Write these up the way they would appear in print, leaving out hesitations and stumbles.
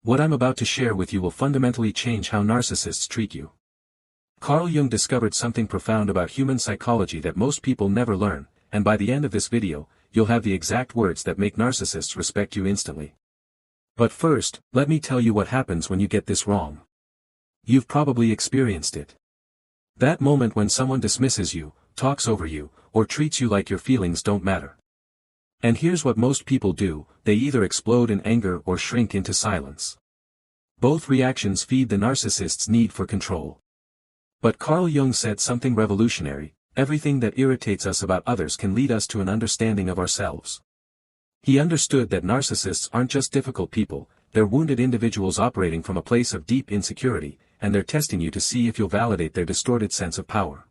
What I'm about to share with you will fundamentally change how narcissists treat you. Carl Jung discovered something profound about human psychology that most people never learn, and by the end of this video, you'll have the exact words that make narcissists respect you instantly. But first, let me tell you what happens when you get this wrong. You've probably experienced it. That moment when someone dismisses you, talks over you, or treats you like your feelings don't matter. And here's what most people do: they either explode in anger or shrink into silence. Both reactions feed the narcissist's need for control. But Carl Jung said something revolutionary: everything that irritates us about others can lead us to an understanding of ourselves. He understood that narcissists aren't just difficult people, they're wounded individuals operating from a place of deep insecurity, and they're testing you to see if you'll validate their distorted sense of power.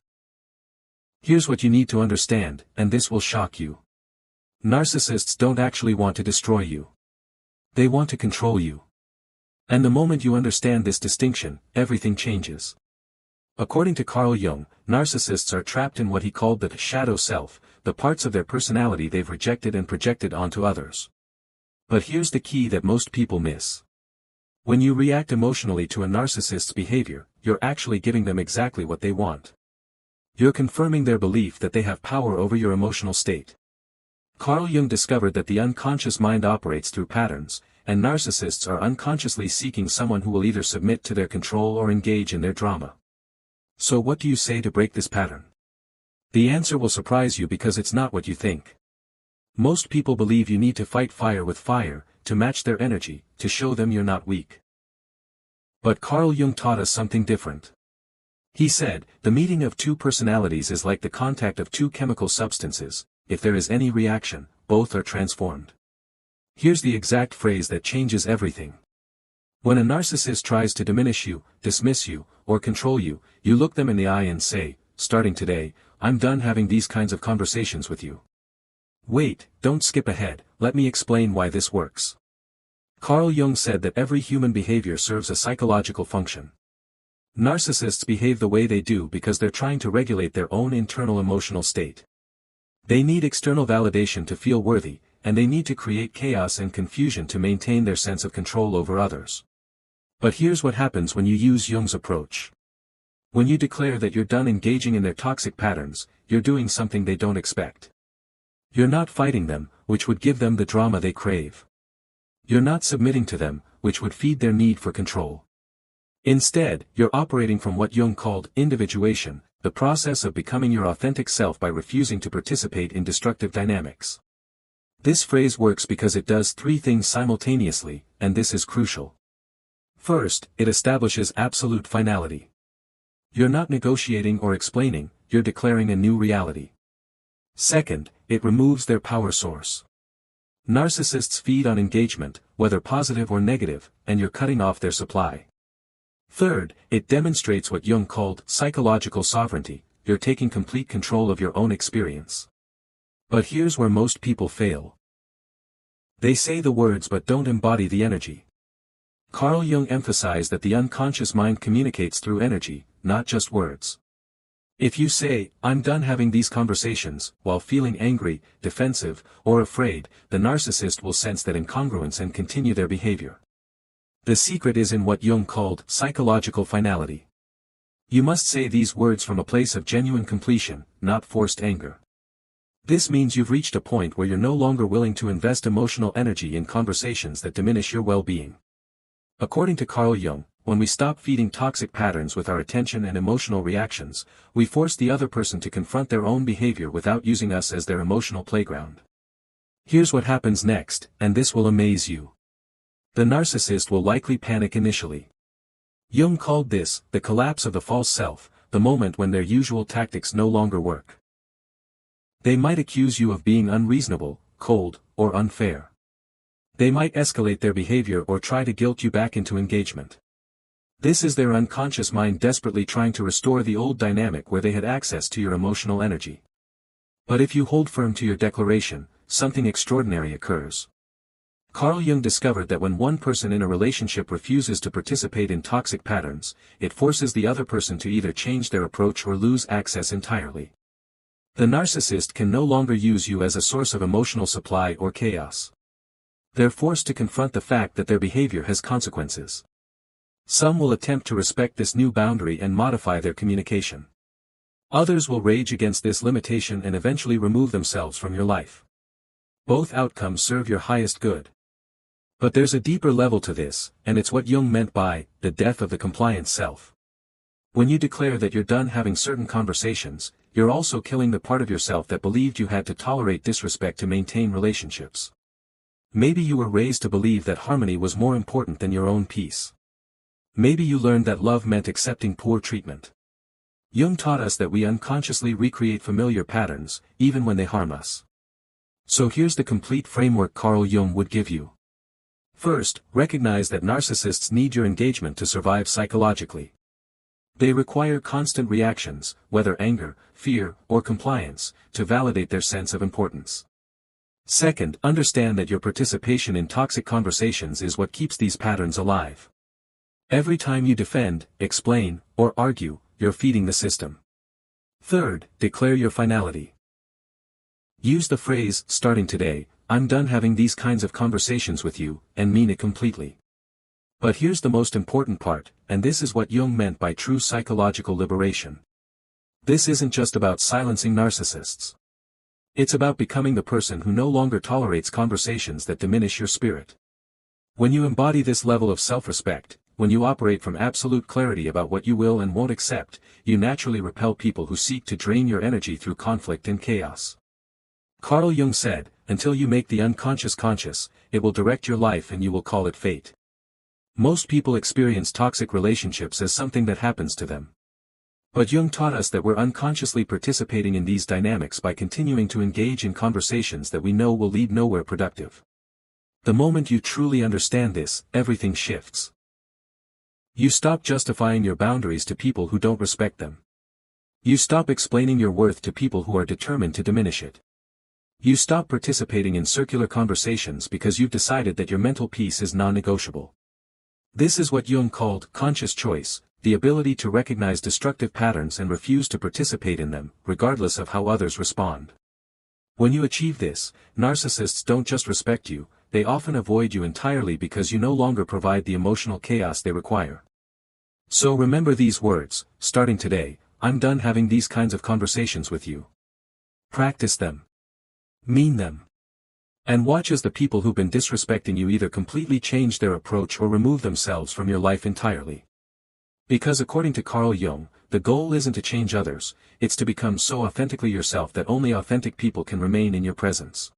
Here's what you need to understand, and this will shock you. Narcissists don't actually want to destroy you. They want to control you. And the moment you understand this distinction, everything changes. According to Carl Jung, narcissists are trapped in what he called the shadow self, the parts of their personality they've rejected and projected onto others. But here's the key that most people miss. When you react emotionally to a narcissist's behavior, you're actually giving them exactly what they want. You're confirming their belief that they have power over your emotional state. Carl Jung discovered that the unconscious mind operates through patterns, and narcissists are unconsciously seeking someone who will either submit to their control or engage in their drama. So what do you say to break this pattern? The answer will surprise you because it's not what you think. Most people believe you need to fight fire with fire, to match their energy, to show them you're not weak. But Carl Jung taught us something different. He said, the meeting of two personalities is like the contact of two chemical substances. If there is any reaction, both are transformed. Here's the exact phrase that changes everything. When a narcissist tries to diminish you, dismiss you, or control you, you look them in the eye and say, starting today, I'm done having these kinds of conversations with you. Wait, don't skip ahead, let me explain why this works. Carl Jung said that every human behavior serves a psychological function. Narcissists behave the way they do because they're trying to regulate their own internal emotional state. They need external validation to feel worthy, and they need to create chaos and confusion to maintain their sense of control over others. But here's what happens when you use Jung's approach. When you declare that you're done engaging in their toxic patterns, you're doing something they don't expect. You're not fighting them, which would give them the drama they crave. You're not submitting to them, which would feed their need for control. Instead, you're operating from what Jung called individuation, the process of becoming your authentic self by refusing to participate in destructive dynamics. This phrase works because it does three things simultaneously, and this is crucial. First, it establishes absolute finality. You're not negotiating or explaining, you're declaring a new reality. Second, it removes their power source. Narcissists feed on engagement, whether positive or negative, and you're cutting off their supply. Third, it demonstrates what Jung called psychological sovereignty, you're taking complete control of your own experience. But here's where most people fail. They say the words but don't embody the energy. Carl Jung emphasized that the unconscious mind communicates through energy, not just words. If you say, I'm done having these conversations, while feeling angry, defensive, or afraid, the narcissist will sense that incongruence and continue their behavior. The secret is in what Jung called psychological finality. You must say these words from a place of genuine completion, not forced anger. This means you've reached a point where you're no longer willing to invest emotional energy in conversations that diminish your well-being. According to Carl Jung, when we stop feeding toxic patterns with our attention and emotional reactions, we force the other person to confront their own behavior without using us as their emotional playground. Here's what happens next, and this will amaze you. The narcissist will likely panic initially. Jung called this the collapse of the false self, the moment when their usual tactics no longer work. They might accuse you of being unreasonable, cold, or unfair. They might escalate their behavior or try to guilt you back into engagement. This is their unconscious mind desperately trying to restore the old dynamic where they had access to your emotional energy. But if you hold firm to your declaration, something extraordinary occurs. Carl Jung discovered that when one person in a relationship refuses to participate in toxic patterns, it forces the other person to either change their approach or lose access entirely. The narcissist can no longer use you as a source of emotional supply or chaos. They're forced to confront the fact that their behavior has consequences. Some will attempt to respect this new boundary and modify their communication. Others will rage against this limitation and eventually remove themselves from your life. Both outcomes serve your highest good. But there's a deeper level to this, and it's what Jung meant by the death of the compliant self. When you declare that you're done having certain conversations, you're also killing the part of yourself that believed you had to tolerate disrespect to maintain relationships. Maybe you were raised to believe that harmony was more important than your own peace. Maybe you learned that love meant accepting poor treatment. Jung taught us that we unconsciously recreate familiar patterns, even when they harm us. So here's the complete framework Carl Jung would give you. First, recognize that narcissists need your engagement to survive psychologically. They require constant reactions, whether anger, fear, or compliance, to validate their sense of importance. Second, understand that your participation in toxic conversations is what keeps these patterns alive. Every time you defend, explain, or argue, you're feeding the system. Third, declare your finality. Use the phrase, starting today, I'm done having these kinds of conversations with you, and mean it completely. But here's the most important part, and this is what Jung meant by true psychological liberation. This isn't just about silencing narcissists. It's about becoming the person who no longer tolerates conversations that diminish your spirit. When you embody this level of self-respect, when you operate from absolute clarity about what you will and won't accept, you naturally repel people who seek to drain your energy through conflict and chaos. Carl Jung said, until you make the unconscious conscious, it will direct your life and you will call it fate. Most people experience toxic relationships as something that happens to them. But Jung taught us that we're unconsciously participating in these dynamics by continuing to engage in conversations that we know will lead nowhere productive. The moment you truly understand this, everything shifts. You stop justifying your boundaries to people who don't respect them. You stop explaining your worth to people who are determined to diminish it. You stop participating in circular conversations because you've decided that your mental peace is non-negotiable. This is what Jung called conscious choice, the ability to recognize destructive patterns and refuse to participate in them, regardless of how others respond. When you achieve this, narcissists don't just respect you, they often avoid you entirely because you no longer provide the emotional chaos they require. So remember these words, starting today, I'm done having these kinds of conversations with you. Practice them. Mean them. And watch as the people who've been disrespecting you either completely change their approach or remove themselves from your life entirely. Because according to Carl Jung, the goal isn't to change others, it's to become so authentically yourself that only authentic people can remain in your presence.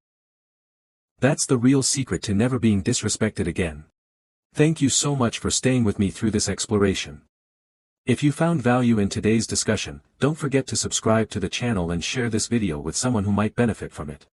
That's the real secret to never being disrespected again. Thank you so much for staying with me through this exploration. If you found value in today's discussion, don't forget to subscribe to the channel and share this video with someone who might benefit from it.